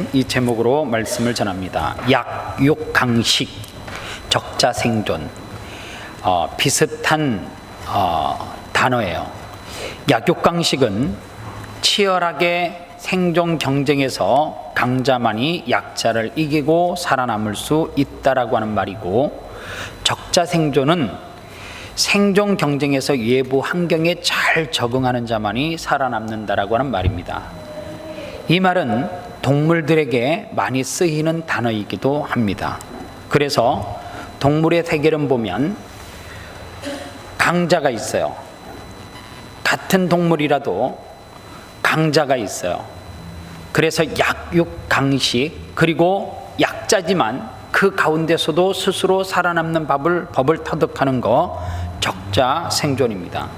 오늘은 이 제목으로 말씀을 전합니다. 약육강식, 적자생존. 비슷한 단어예요. 약육강식은 치열하게 생존 경쟁에서 강자만이 약자를 이기고 살아남을 수 있다라고 하는 말이고, 적자생존은 생존 경쟁에서 외부 환경에 잘 적응하는 자만이 살아남는다라고 하는 말입니다. 이 말은 동물들에게 많이 쓰이는 단어이기도 합니다. 그래서 동물의 세계를 보면 강자가 있어요. 같은 동물이라도 강자가 있어요. 그래서 약육강식, 그리고 약자지만 그 가운데서도 스스로 살아남는 법을 터득하는 거, 적자생존입니다.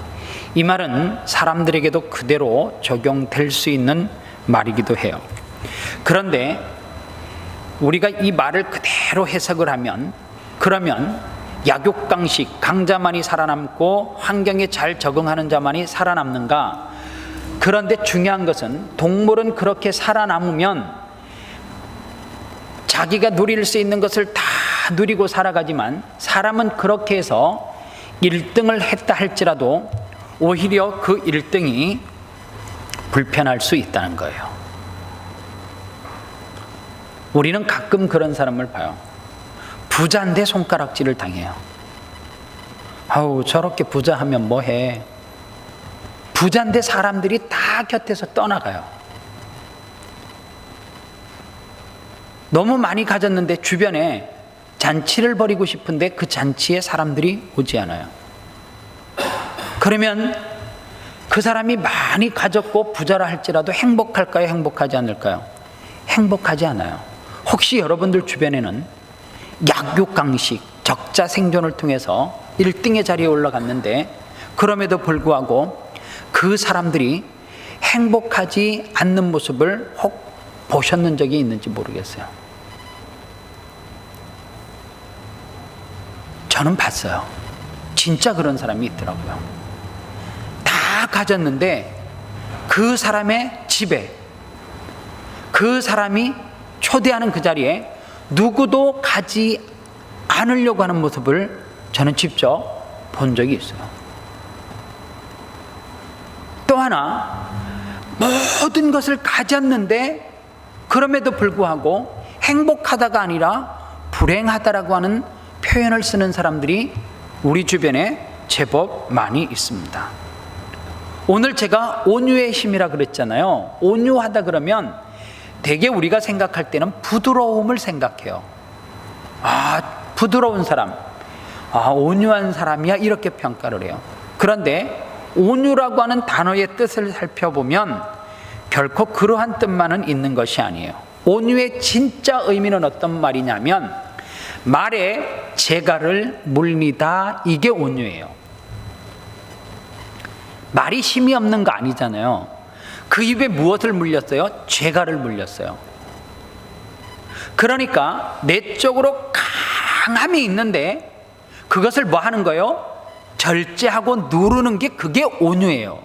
이 말은 사람들에게도 그대로 적용될 수 있는 말이기도 해요. 그런데 우리가 이 말을 그대로 해석을 하면, 그러면 약육강식, 강자만이 살아남고 환경에 잘 적응하는 자만이 살아남는가? 그런데 중요한 것은 동물은 그렇게 살아남으면 자기가 누릴 수 있는 것을 다 누리고 살아가지만, 사람은 그렇게 해서 1등을 했다 할지라도 오히려 그 1등이 불편할 수 있다는 거예요. 우리는 가끔 그런 사람을 봐요. 부자인데 손가락질을 당해요. 아우, 저렇게 부자하면 뭐해. 부자인데 사람들이 다 곁에서 떠나가요. 너무 많이 가졌는데 주변에 잔치를 벌이고 싶은데 그 잔치에 사람들이 오지 않아요. 그러면 그 사람이 많이 가졌고 부자라 할지라도 행복할까요? 행복하지 않을까요? 행복하지 않아요. 혹시 여러분들 주변에는 약육강식, 적자생존을 통해서 1등의 자리에 올라갔는데 그럼에도 불구하고 그 사람들이 행복하지 않는 모습을 혹 보셨는 적이 있는지 모르겠어요. 저는 봤어요. 진짜 그런 사람이 있더라고요. 다 가졌는데 그 사람의 집에, 그 사람이 초대하는 그 자리에 누구도 가지 않으려고 하는 모습을 저는 직접 본 적이 있어요. 또 하나, 모든 것을 가졌는데 그럼에도 불구하고 행복하다가 아니라 불행하다라고 하는 표현을 쓰는 사람들이 우리 주변에 제법 많이 있습니다. 오늘 제가 온유의 힘이라 그랬잖아요. 온유하다 그러면 되게 우리가 생각할 때는 부드러움을 생각해요. 부드러운 사람, 온유한 사람이야, 이렇게 평가를 해요. 그런데 온유라고 하는 단어의 뜻을 살펴보면 결코 그러한 뜻만은 있는 것이 아니에요. 온유의 진짜 의미는 어떤 말이냐면 말에 재갈을 물리다, 이게 온유예요. 말이 힘이 없는 거 아니잖아요. 그 입에 무엇을 물렸어요? 재갈을 물렸어요. 그러니까 내적으로 강함이 있는데 그것을 뭐 하는 거예요? 절제하고 누르는 게, 그게 온유예요.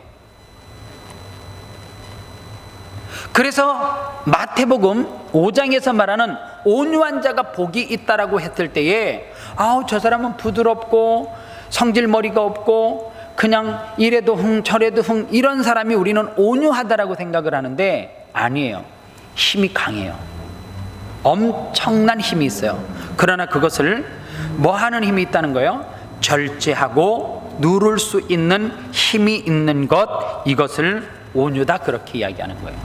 그래서 마태복음 5장에서 말하는 온유한 자가 복이 있다라고 했을 때에, 저 사람은 부드럽고 성질머리가 없고 그냥 이래도 흥 저래도 흥, 이런 사람이 우리는 온유하다라고 생각을 하는데 아니에요. 힘이 강해요. 엄청난 힘이 있어요. 그러나 그것을 뭐 하는 힘이 있다는 거예요? 절제하고 누를 수 있는 힘이 있는 것, 이것을 온유다, 그렇게 이야기하는 거예요.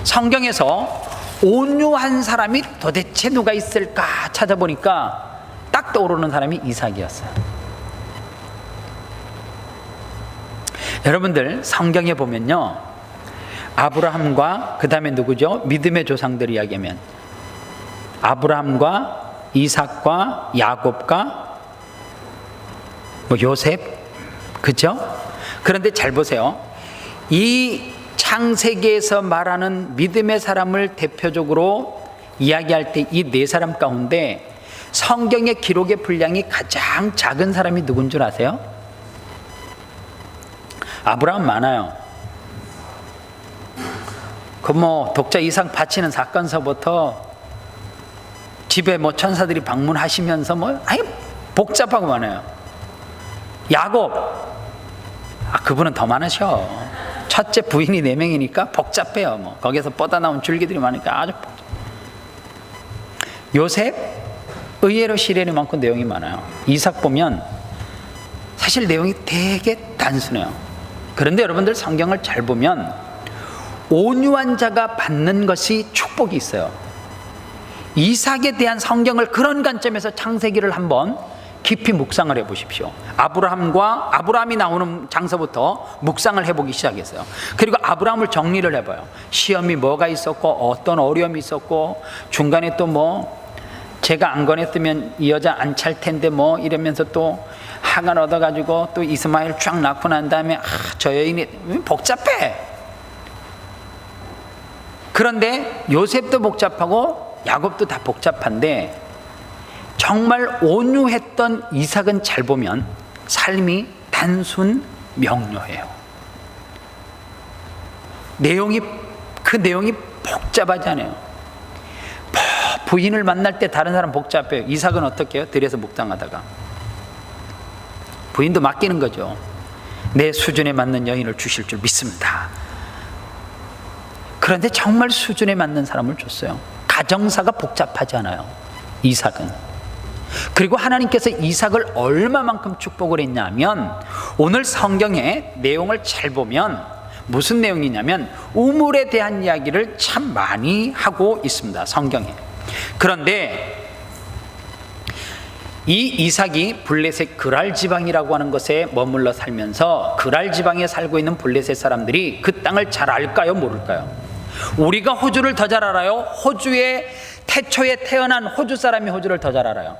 성경에서 온유한 사람이 도대체 누가 있을까 찾아보니까 딱 떠오르는 사람이 이삭이었어요. 여러분들 성경에 보면요, 아브라함과 그 다음에 누구죠? 믿음의 조상들 이야기하면 아브라함과 이삭과 야곱과 요셉, 그죠? 그런데 잘 보세요. 이 창세기에서 말하는 믿음의 사람을 대표적으로 이야기할 때 이 네 사람 가운데 성경의 기록의 분량이 가장 작은 사람이 누군 줄 아세요? 아브라함 많아요. 그 독자 이삭 바치는 사건서부터 집에 천사들이 방문하시면서 아예 복잡하고 많아요. 야곱, 그분은 더 많으셔. 첫째 부인이 4명이니까 복잡해요. 거기에서 뻗어 나온 줄기들이 많으니까 아주 복잡. 요셉, 의외로 시련이 많고 내용이 많아요. 이삭 보면 사실 내용이 되게 단순해요. 그런데 여러분들 성경을 잘 보면 온유한 자가 받는 것이 축복이 있어요. 이삭에 대한 성경을 그런 관점에서 창세기를 한번 깊이 묵상을 해보십시오. 아브라함이 나오는 장서부터 묵상을 해보기 시작했어요. 그리고 아브라함을 정리를 해봐요. 시험이 뭐가 있었고 어떤 어려움이 있었고 중간에 또 제가 안 권했으면 이 여자 안 찰 텐데 이러면서 또 하간 얻어가지고 또 이스마엘 쫙 낳고 난 다음에 저 여인이 복잡해. 그런데 요셉도 복잡하고 야곱도 다 복잡한데 정말 온유했던 이삭은 잘 보면 삶이 단순 명료해요. 그 내용이 복잡하지 않아요. 부인을 만날 때 다른 사람 복잡해요. 이삭은 어떻게 해요? 들에서 묵상하다가 부인도 맡기는 거죠. 내 수준에 맞는 여인을 주실 줄 믿습니다. 그런데 정말 수준에 맞는 사람을 줬어요. 가정사가 복잡하지 않아요, 이삭은. 그리고 하나님께서 이삭을 얼마만큼 축복을 했냐면 오늘 성경의 내용을 잘 보면 무슨 내용이냐면 우물에 대한 이야기를 참 많이 하고 있습니다, 성경에. 그런데 이 이삭이 블레셋 그랄 지방이라고 하는 것에 머물러 살면서 그랄 지방에 살고 있는 블레셋 사람들이 그 땅을 잘 알까요, 모를까요? 우리가 호주를 더 잘 알아요? 호주의 태초에 태어난 호주 사람이 호주를 더 잘 알아요?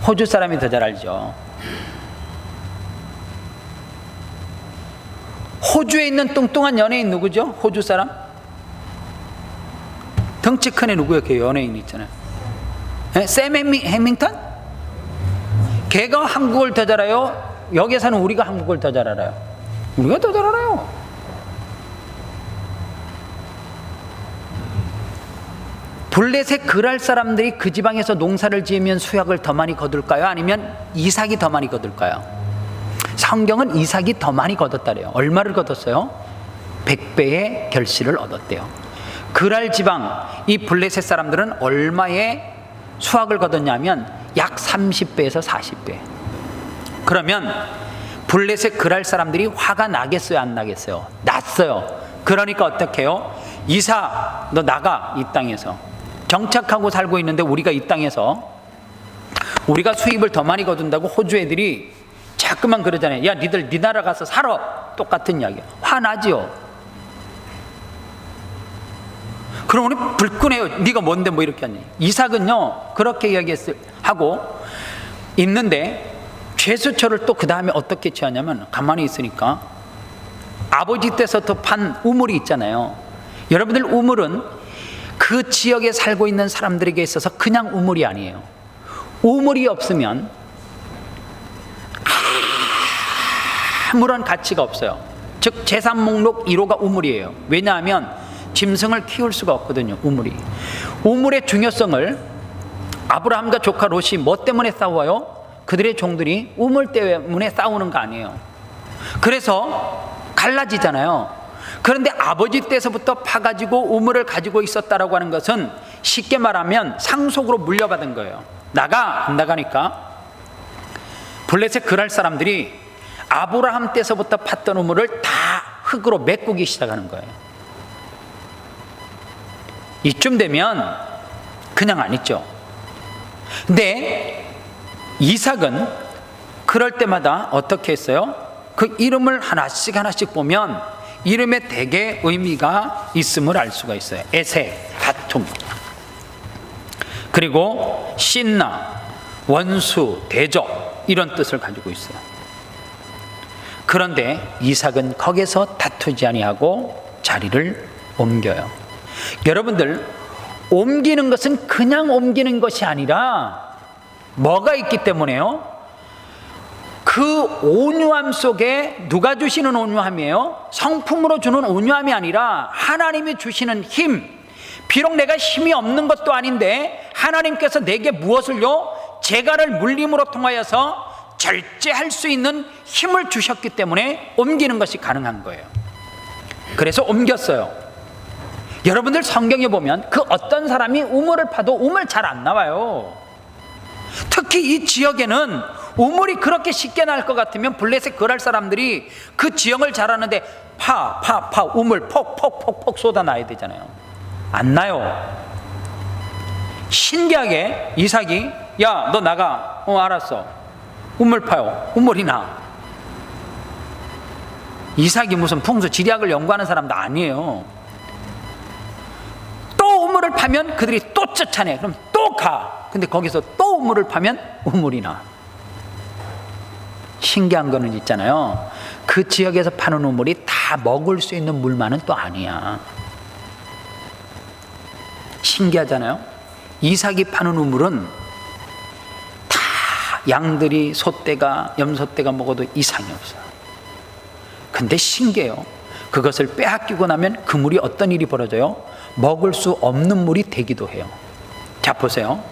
호주 사람이 더 잘 알죠. 호주에 있는 뚱뚱한 연예인 누구죠? 호주 사람? 덩치 큰 애 누구예요? 그 연예인 있잖아요. 샘 해밍턴? 걔가 한국을 더 잘 알아요? 여기 사는 우리가 한국을 더 잘 알아요? 우리가 더 잘 알아요. 블레셋 그랄 사람들이 그 지방에서 농사를 지으면 수확을 더 많이 거둘까요? 아니면 이삭이 더 많이 거둘까요? 성경은 이삭이 더 많이 거뒀다래요. 얼마를 거뒀어요? 100배의 결실을 얻었대요. 그랄 지방, 이 블레셋 사람들은 얼마의 수확을 거뒀냐면 약 30배에서 40배. 그러면 블레셋 그랄 사람들이 화가 나겠어요, 안 나겠어요? 났어요. 그러니까 어떻게 해요? 이삭, 너 나가, 이 땅에서. 정착하고 살고 있는데 우리가 이 땅에서 우리가 수입을 더 많이 거둔다고 호주 애들이 자꾸만 그러잖아요. 야, 니들 니 나라 가서 살아. 똑같은 이야기야. 화나지요. 그럼 우리 불끈해요. 네가 뭔데 이렇게 하니. 이삭은요 그렇게 이야기하고 있는데 죄수처를 또 그 다음에 어떻게 취하냐면 가만히 있으니까 아버지 때부터 판 우물이 있잖아요. 여러분들 우물은 그 지역에 살고 있는 사람들에게 있어서 그냥 우물이 아니에요. 우물이 없으면 아무런 가치가 없어요. 즉 재산 목록 1호가 우물이에요. 왜냐하면 짐승을 키울 수가 없거든요, 우물이. 우물의 중요성을 아브라함과 조카 롯이 뭐 때문에 싸워요? 그들의 종들이 우물 때문에 싸우는 거 아니에요. 그래서 갈라지잖아요. 그런데 아버지 때서부터 파가지고 우물을 가지고 있었다라고 하는 것은 쉽게 말하면 상속으로 물려받은 거예요. 나가 안 나가니까 블레셋 그랄 사람들이 아브라함 때서부터 팠던 우물을 다 흙으로 메꾸기 시작하는 거예요. 이쯤 되면 그냥 안 있죠. 근데 이삭은 그럴 때마다 어떻게 했어요? 그 이름을 하나씩 보면 이름에 되게 의미가 있음을 알 수가 있어요. 에세, 다툼, 그리고 신나, 원수, 대적, 이런 뜻을 가지고 있어요. 그런데 이삭은 거기서 다투지 아니하고 자리를 옮겨요. 여러분들, 옮기는 것은 그냥 옮기는 것이 아니라 뭐가 있기 때문에요? 그 그 온유함 속에 누가 주시는 온유함이에요? 성품으로 주는 온유함이 아니라 하나님이 주시는 힘. 비록 내가 힘이 없는 것도 아닌데 하나님께서 내게 무엇을요? 재갈을 물림으로 통하여서 절제할 수 있는 힘을 주셨기 때문에 옮기는 것이 가능한 거예요. 그래서 옮겼어요. 여러분들 성경에 보면 그 어떤 사람이 우물을 파도 우물 잘 안 나와요. 특히 이 지역에는 우물이 그렇게 쉽게 날 것 같으면 블레셋 그랄 사람들이 그 지형을 잘 아는데 우물 폭 쏟아놔야 되잖아요. 안 나요. 신기하게 이삭이 야, 너 나가. 알았어. 우물 파요. 우물이 나. 이삭이 무슨 풍수 지리학을 연구하는 사람도 아니에요. 또 우물을 파면 그들이 또 쫓아내. 그럼 또 가. 근데 거기서 또 우물을 파면 우물이 나. 신기한 거는 있잖아요. 그 지역에서 파는 우물이 다 먹을 수 있는 물만은 또 아니야. 신기하잖아요. 이삭이 파는 우물은 다 양들이 소떼가 염소떼가 먹어도 이상이 없어요. 근데 신기해요. 그것을 빼앗기고 나면 그 물이 어떤 일이 벌어져요? 먹을 수 없는 물이 되기도 해요. 자, 보세요.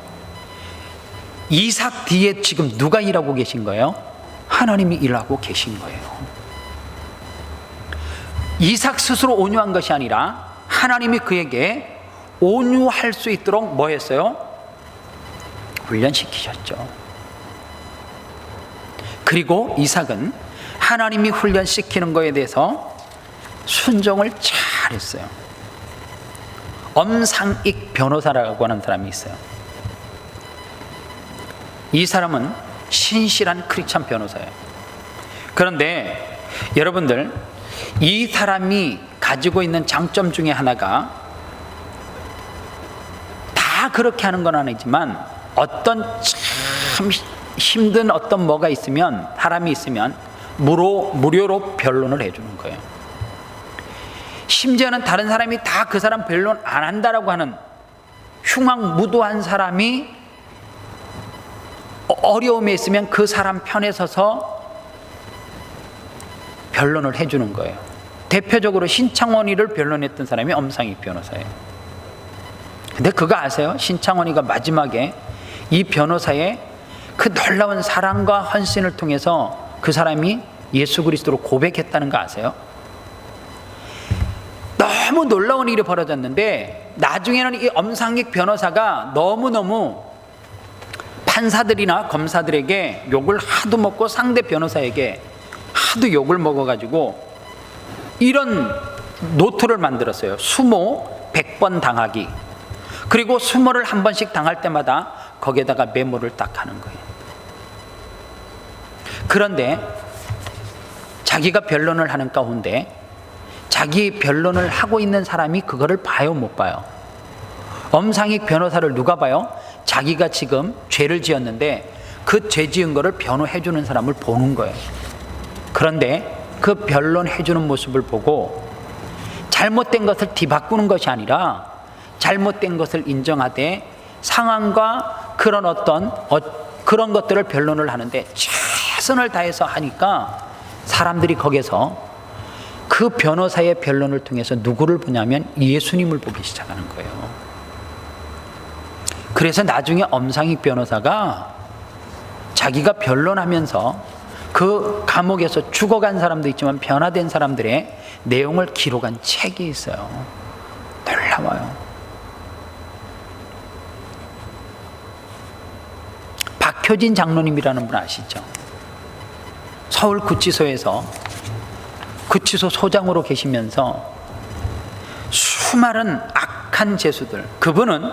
이삭 뒤에 지금 누가 일하고 계신 거예요? 하나님이 일하고 계신 거예요. 이삭 스스로 온유한 것이 아니라 하나님이 그에게 온유할 수 있도록 뭐 했어요? 훈련시키셨죠. 그리고 이삭은 하나님이 훈련시키는 거에 대해서 순종을 잘했어요. 엄상익 변호사라고 하는 사람이 있어요. 이 사람은 신실한 크리스찬 변호사예요. 그런데 여러분들, 이 사람이 가지고 있는 장점 중에 하나가 다 그렇게 하는 건 아니지만 어떤 참 힘든 어떤 뭐가 있으면, 사람이 있으면 무료로 변론을 해주는 거예요. 심지어는 다른 사람이 다 그 사람 변론 안 한다라고 하는 흉악무도한 사람이 어려움에 있으면 그 사람 편에 서서 변론을 해주는 거예요. 대표적으로 신창원이를 변론했던 사람이 엄상익 변호사예요. 근데 그거 아세요? 신창원이가 마지막에 이 변호사의 그 놀라운 사랑과 헌신을 통해서 그 사람이 예수 그리스도로 고백했다는 거 아세요? 너무 놀라운 일이 벌어졌는데 나중에는 이 엄상익 변호사가 너무너무 판사들이나 검사들에게 욕을 하도 먹고 상대 변호사에게 하도 욕을 먹어가지고 이런 노트를 만들었어요. 수모 100번 당하기. 그리고 수모를 한 번씩 당할 때마다 거기에다가 메모를 딱 하는 거예요. 그런데 자기가 변론을 하는 가운데 자기 변론을 하고 있는 사람이 그거를 봐요, 못 봐요? 엄상익 변호사를 누가 봐요? 자기가 지금 죄를 지었는데 그 죄 지은 거를 변호해 주는 사람을 보는 거예요. 그런데 그 변론해 주는 모습을 보고 잘못된 것을 뒤바꾸는 것이 아니라 잘못된 것을 인정하되 상황과 그런 그런 것들을 변론을 하는데 최선을 다해서 하니까 사람들이 거기서 그 변호사의 변론을 통해서 누구를 보냐면 예수님을 보기 시작하는 거예요. 그래서 나중에 엄상익 변호사가 자기가 변론하면서 그 감옥에서 죽어간 사람도 있지만 변화된 사람들의 내용을 기록한 책이 있어요. 놀라워요. 박효진 장로님이라는 분 아시죠? 서울구치소에서 구치소 소장으로 계시면서 수많은 악한 죄수들, 그분은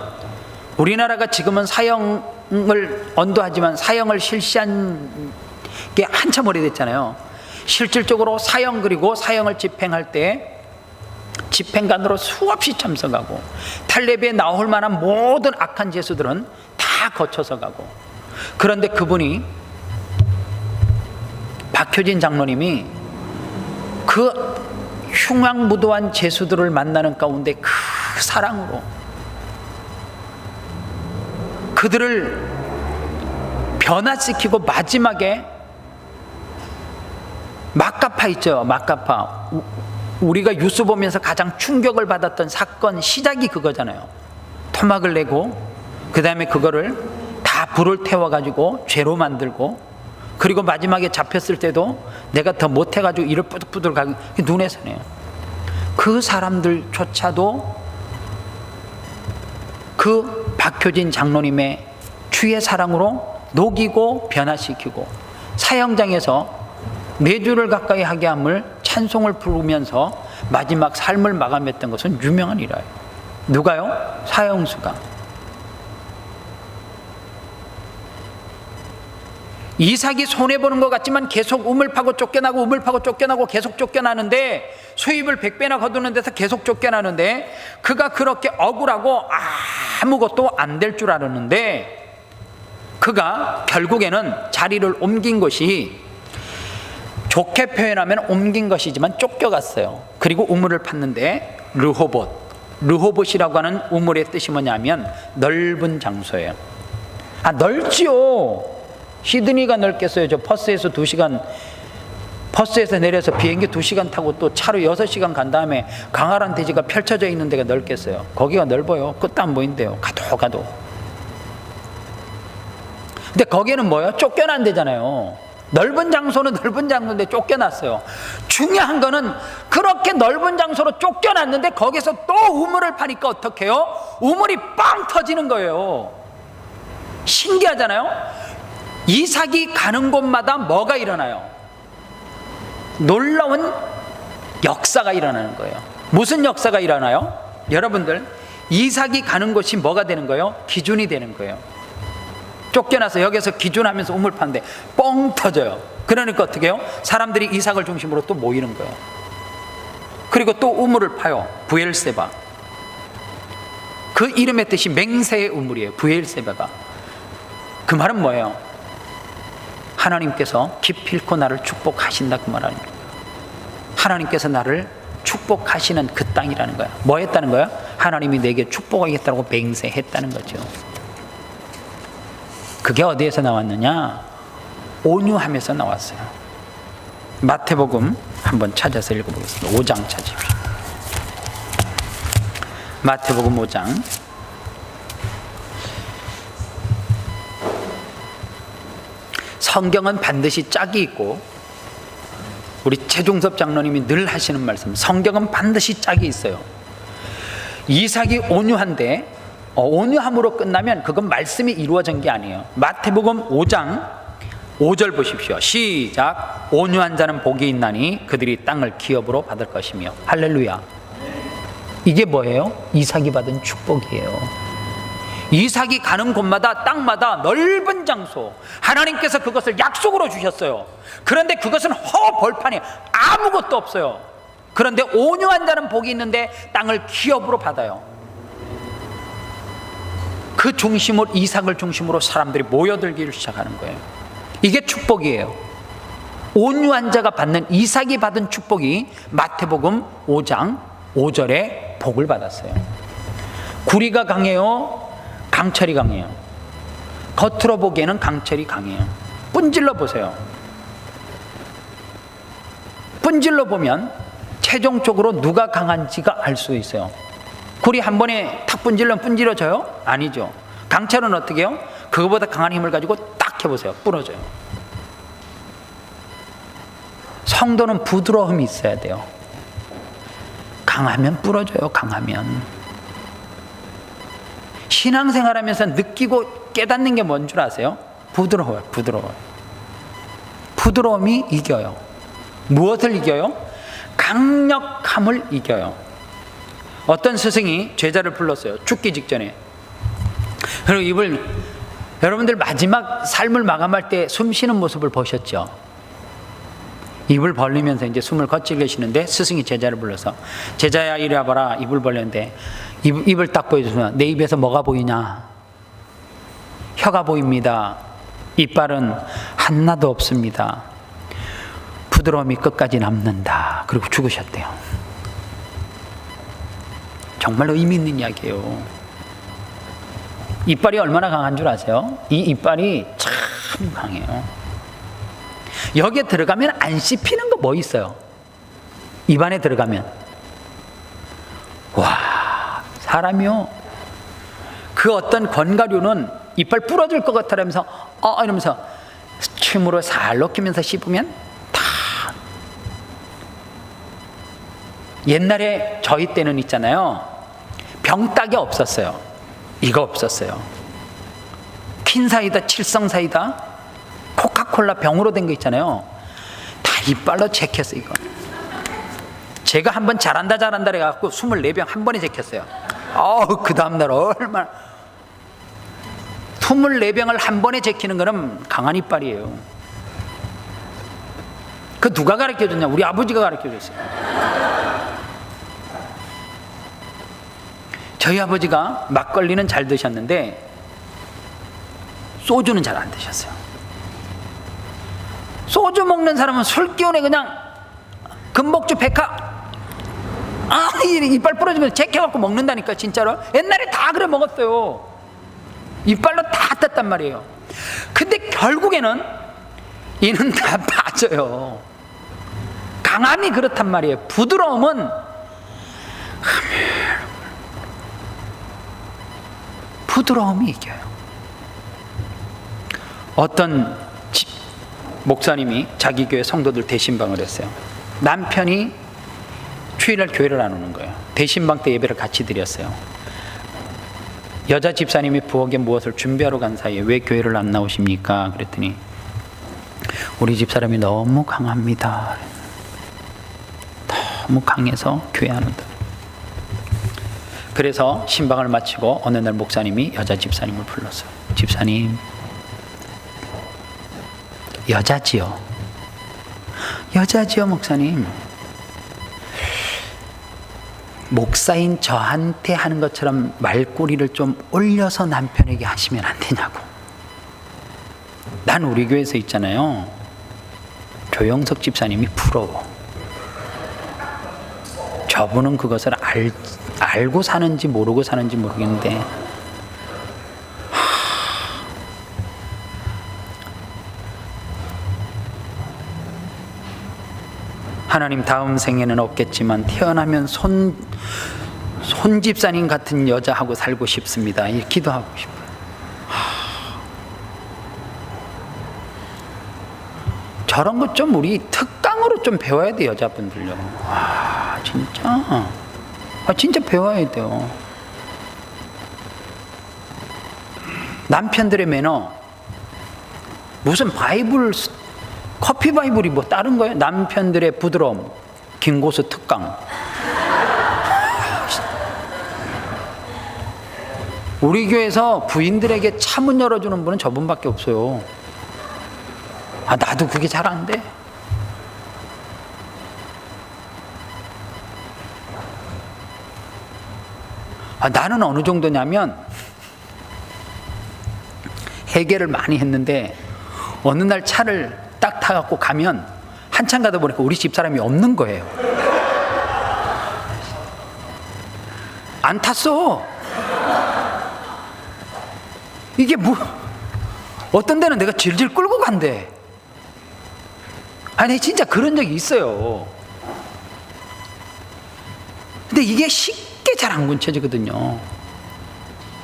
우리나라가 지금은 사형을 언도하지만 사형을 실시한 게 한참 오래됐잖아요. 실질적으로 사형, 그리고 사형을 집행할 때 집행관으로 수없이 참석하고 탈레비에 나올 만한 모든 악한 죄수들은 다 거쳐서 가고, 그런데 그분이 박효진 장로님이 그 흉악무도한 죄수들을 만나는 가운데 그 사랑으로 그들을 변화시키고 마지막에 마카파 있죠. 마카파. 우리가 뉴스 보면서 가장 충격을 받았던 사건 시작이 그거잖아요. 토막을 내고 그 다음에 그거를 다 불을 태워가지고 죄로 만들고, 그리고 마지막에 잡혔을 때도 내가 더 못해가지고 이를 뿌득뿌득 가고, 눈에서네요. 그 사람들조차도 그 박효진 장로님의 주의 사랑으로 녹이고 변화시키고, 사형장에서 4주를 가까이 하게 함을 찬송을 부르면서 마지막 삶을 마감했던 것은 유명한 일화예요. 누가요? 사형수가. 이삭이 손해보는 것 같지만 계속 우물 파고 쫓겨나고 우물 파고 쫓겨나고 계속 쫓겨나는데, 수입을 100배나 거두는 데서 계속 쫓겨나는데, 그가 그렇게 억울하고 아무것도 안 될 줄 알았는데, 그가 결국에는 자리를 옮긴 것이, 좋게 표현하면 옮긴 것이지만 쫓겨갔어요. 그리고 우물을 팠는데 르호봇이라고 하는 우물의 뜻이 뭐냐면 넓은 장소예요. 넓지요. 시드니가 넓겠어요. 저 퍼스에서 2시간, 퍼스에서 내려서 비행기 2시간 타고 또 차로 6시간 간 다음에 강활한 대지가 펼쳐져 있는 데가 넓겠어요. 거기가 넓어요. 끝도 안 보인대요. 가도. 근데 거기는 뭐예요? 쫓겨난 데잖아요. 넓은 장소는 넓은 장소인데 쫓겨났어요. 중요한 거는 그렇게 넓은 장소로 쫓겨났는데 거기서 또 우물을 파니까 어떡해요? 우물이 빵 터지는 거예요. 신기하잖아요. 이삭이 가는 곳마다 뭐가 일어나요? 놀라운 역사가 일어나는 거예요. 무슨 역사가 일어나요? 여러분들, 이삭이 가는 곳이 뭐가 되는 거예요? 기준이 되는 거예요. 쫓겨나서 여기서 기준하면서 우물 파는데 뻥 터져요. 그러니까 어떻게 해요? 사람들이 이삭을 중심으로 또 모이는 거예요. 그리고 또 우물을 파요. 부엘세바. 그 이름의 뜻이 맹세의 우물이에요. 부엘세바가. 그 말은 뭐예요? 하나님께서 기필코 나를 축복하신다, 그 말 아닙니까? 하나님께서 나를 축복하시는 그 땅이라는 거야. 뭐 했다는 거야? 하나님이 내게 축복하겠다고 맹세했다는 거죠. 그게 어디에서 나왔느냐? 온유함에서 나왔어요. 마태복음 한번 찾아서 읽어보겠습니다. 5장 찾으십시오. 마태복음 5장. 성경은 반드시 짝이 있고, 우리 최종섭 장로님이 늘 하시는 말씀, 성경은 반드시 짝이 있어요. 이삭이 온유한데 온유함으로 끝나면 그건 말씀이 이루어진 게 아니에요. 마태복음 5장 5절 보십시오. 시작. 온유한 자는 복이 있나니 그들이 땅을 기업으로 받을 것이며. 할렐루야. 이게 뭐예요? 이삭이 받은 축복이에요. 이삭이 가는 곳마다 땅마다 넓은 장소, 하나님께서 그것을 약속으로 주셨어요. 그런데 그것은 허벌판이에요. 아무것도 없어요. 그런데 온유한 자는 복이 있는데 땅을 기업으로 받아요. 그 중심으로, 이삭을 중심으로 사람들이 모여들기를 시작하는 거예요. 이게 축복이에요. 온유한 자가 받는, 이삭이 받은 축복이 마태복음 5장 5절에 복을 받았어요. 구리가 강해요? 강철이 강해요? 겉으로 보기에는 강철이 강해요. 분질러 보세요. 분질러 보면 최종적으로 누가 강한지가 알 수 있어요. 굴이 한 번에 탁 분질러면 분질러져요? 아니죠. 강철은 어떻게 해요? 그거보다 강한 힘을 가지고 딱 해보세요. 부러져요. 성도는 부드러움이 있어야 돼요. 강하면 부러져요. 강하면. 신앙생활하면서 느끼고 깨닫는 게 뭔 줄 아세요? 부드러워요. 부드러워요. 부드러움이 이겨요. 무엇을 이겨요? 강력함을 이겨요. 어떤 스승이 제자를 불렀어요. 죽기 직전에. 그리고 여러분들 마지막 삶을 마감할 때 숨 쉬는 모습을 보셨죠? 입을 벌리면서 이제 숨을 거칠게 쉬는데 스승이 제자를 불러서, 제자야 이리 와봐라. 입을 벌렸는데 입을 딱 보여주면 내 입에서 뭐가 보이냐? 혀가 보입니다. 이빨은 하나도 없습니다. 부드러움이 끝까지 남는다. 그리고 죽으셨대요. 정말로 의미 있는 이야기예요. 이빨이 얼마나 강한 줄 아세요? 이 이빨이 참 강해요. 여기에 들어가면 안 씹히는 거 뭐 있어요? 입안에 들어가면 와, 사람이요, 그 어떤 견과류는 이빨 부러질 것 같으면서 이러면서 침으로 살 녹이면서 씹으면 다. 옛날에 저희 때는 있잖아요, 병따기 없었어요. 이거 없었어요. 퀸사이다, 칠성사이다, 코카콜라 병으로 된 거 있잖아요. 다 이빨로 제꼈어요. 이거 제가 한번 잘한다 해갖고 24병 한 번에 제꼈어요. 그 다음날 얼마나. 24병을 한 번에 제키는 거는 강한 이빨이에요. 그 누가 가르쳐줬냐? 우리 아버지가 가르쳐줬어요. 저희 아버지가 막걸리는 잘 드셨는데 소주는 잘 안 드셨어요. 소주 먹는 사람은 술 기운에 그냥 금복주 백화 이빨 부러지면서 제껴갖고 먹는다니까, 진짜로. 옛날에 다 그래 먹었어요. 이빨로 다 땄단 말이에요. 근데 결국에는 이는 다 빠져요. 강함이 그렇단 말이에요. 부드러움은 부드러움이 이겨요. 어떤 목사님이 자기 교회 성도들 대신방을 했어요. 남편이 주일날 교회를 안 오는 거예요. 대신방 때 예배를 같이 드렸어요. 여자 집사님이 부엌에 무엇을 준비하러 간 사이에 왜 교회를 안 나오십니까? 그랬더니 우리 집사람이 너무 강합니다. 너무 강해서 교회 안 온다. 그래서 신방을 마치고 어느 날 목사님이 여자 집사님을 불렀어요. 집사님, 여자지요 목사님. 목사인 저한테 하는 것처럼 말꼬리를 좀 올려서 남편에게 하시면 안 되냐고. 난 우리 교회에서 있잖아요, 조영석 집사님이 부러워. 저분은 그것을 알고 사는지 모르고 사는지 모르겠는데 하나님, 다음 생에는 없겠지만 태어나면 손 집사님 같은 여자하고 살고 싶습니다. 이 기도하고 싶어요. 저런 것 좀 우리 특강으로 좀 배워야 돼, 여자분들요. 진짜 배워야 돼요. 남편들의 매너, 무슨 바이블, 커피 바이블이 뭐 다른 거예요? 남편들의 부드러움, 김고수 특강. 우리 교회에서 부인들에게 차문 열어주는 분은 저분밖에 없어요. 나도 그게 잘 안 돼. 나는 어느 정도냐면 해결을 많이 했는데 어느 날 차를 딱 타갖고 가면 한참 가다 보니까 우리 집사람이 없는 거예요. 안 탔어. 이게 뭐, 어떤 데는 내가 질질 끌고 간대. 아니, 진짜 그런 적이 있어요. 근데 이게 쉽게 잘 안 고쳐지거든요.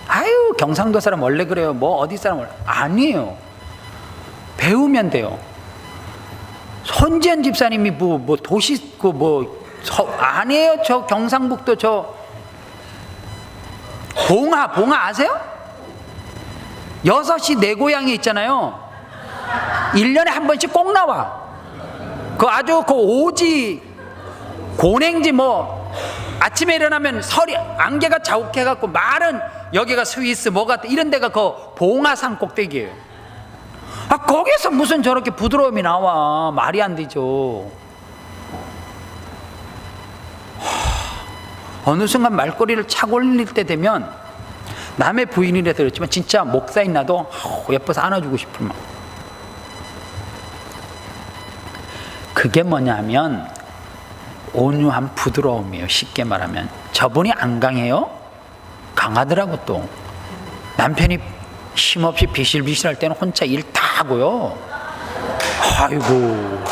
아유, 경상도 사람 원래 그래요. 뭐 어디 사람 원래. 아니에요. 배우면 돼요. 손지연 집사님이 뭐 도시 아니에요. 저 경상북도 저 봉화 아세요? 6시 내 고향에 있잖아요. 1년에 한 번씩 꼭 나와. 그 아주 그 오지 고냉지 뭐 아침에 일어나면 설이 안개가 자욱해갖고 말은 여기가 스위스 뭐가 이런 데가 그 봉화산 꼭대기예요. 거기서 무슨 저렇게 부드러움이 나와. 말이 안 되죠. 어느 순간 말꼬리를 착 올릴 때 되면 남의 부인이라 들었지만 진짜 목사인 나도 예뻐서 안아주고 싶을 막. 그게 뭐냐면 온유한 부드러움이에요. 쉽게 말하면. 저분이 안 강해요? 강하더라고. 또 남편이 힘없이 비실비실할 때는 혼자 일 다 하고요. 아이고,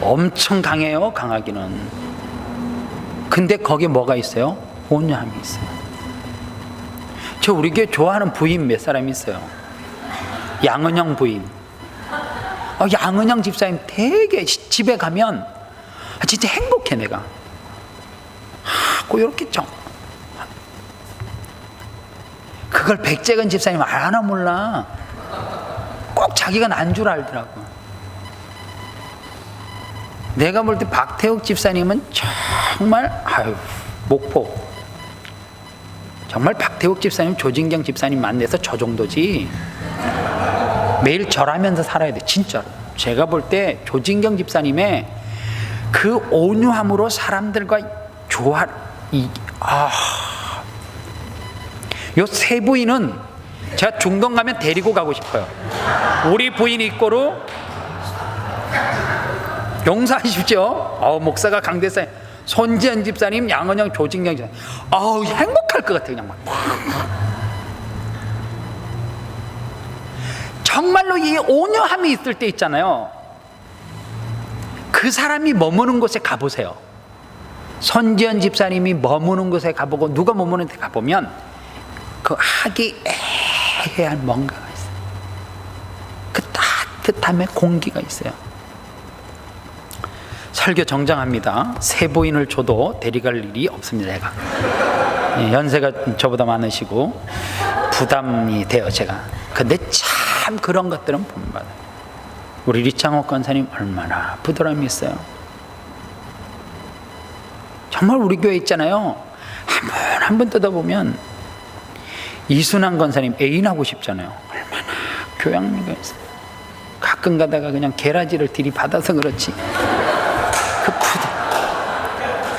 엄청 강해요, 강하기는. 근데 거기에 뭐가 있어요? 온유함이 있어요. 저 우리 교회 좋아하는 부인 몇 사람이 있어요. 양은영 부인. 양은영 집사님 되게 집에 가면 진짜 행복해. 내가 꼭 이렇게 좀 그걸 백재근 집사님 알아나 몰라. 꼭 자기가 난 줄 알더라고. 내가 볼 때 박태욱 집사님은 정말 목포 정말 박태욱 집사님, 조진경 집사님 만나서 저 정도지. 매일 절하면서 살아야 돼, 진짜로. 제가 볼 때 조진경 집사님의 그 온유함으로 사람들과 요 세 부인은 제가 중동 가면 데리고 가고 싶어요. 우리 부인 이꼬로 용서하십시오. 목사가 강대사님, 손지연 집사님, 양은영, 조진경 집사님. 행복할 것 같아요. 그냥 막. 정말로 이 온유함이 있을 때 있잖아요. 그 사람이 머무는 곳에 가보세요. 손지연 집사님이 머무는 곳에 가보고 누가 머무는 데 가보면 그 화기애애한 뭔가가 있어요. 그 따뜻함의 공기가 있어요. 설교 정정합니다. 세 부인을 줘도 데려갈 일이 없습니다. 제가 연세가 저보다 많으시고 부담이 돼요, 제가. 근데 참 그런 것들은 본받아요. 우리 리창옥 권사님 얼마나 부드러움이 있어요. 정말 우리 교회 있잖아요, 한 분 뜯어보면 이순환 권사님 애인하고 싶잖아요. 얼마나 교양미가 있어요. 가끔 가다가 그냥 게라지를 들이받아서 그렇지.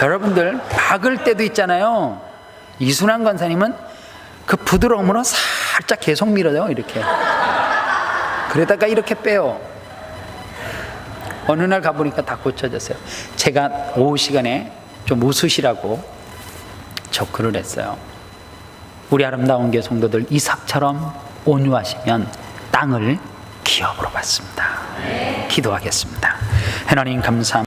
여러분들 박을 때도 있잖아요. 이순환 권사님은 그 부드러움으로 살짝 계속 밀어요, 이렇게. 그러다가 이렇게 빼요. 어느 날 가보니까 다 고쳐졌어요. 제가 오후 시간에 좀 웃으시라고 접근을 했어요. 우리 아름다운 교회 성도들 이삭처럼 온유하시면 땅을 기업으로 받습니다. 기도하겠습니다. 하나님 감사합니다.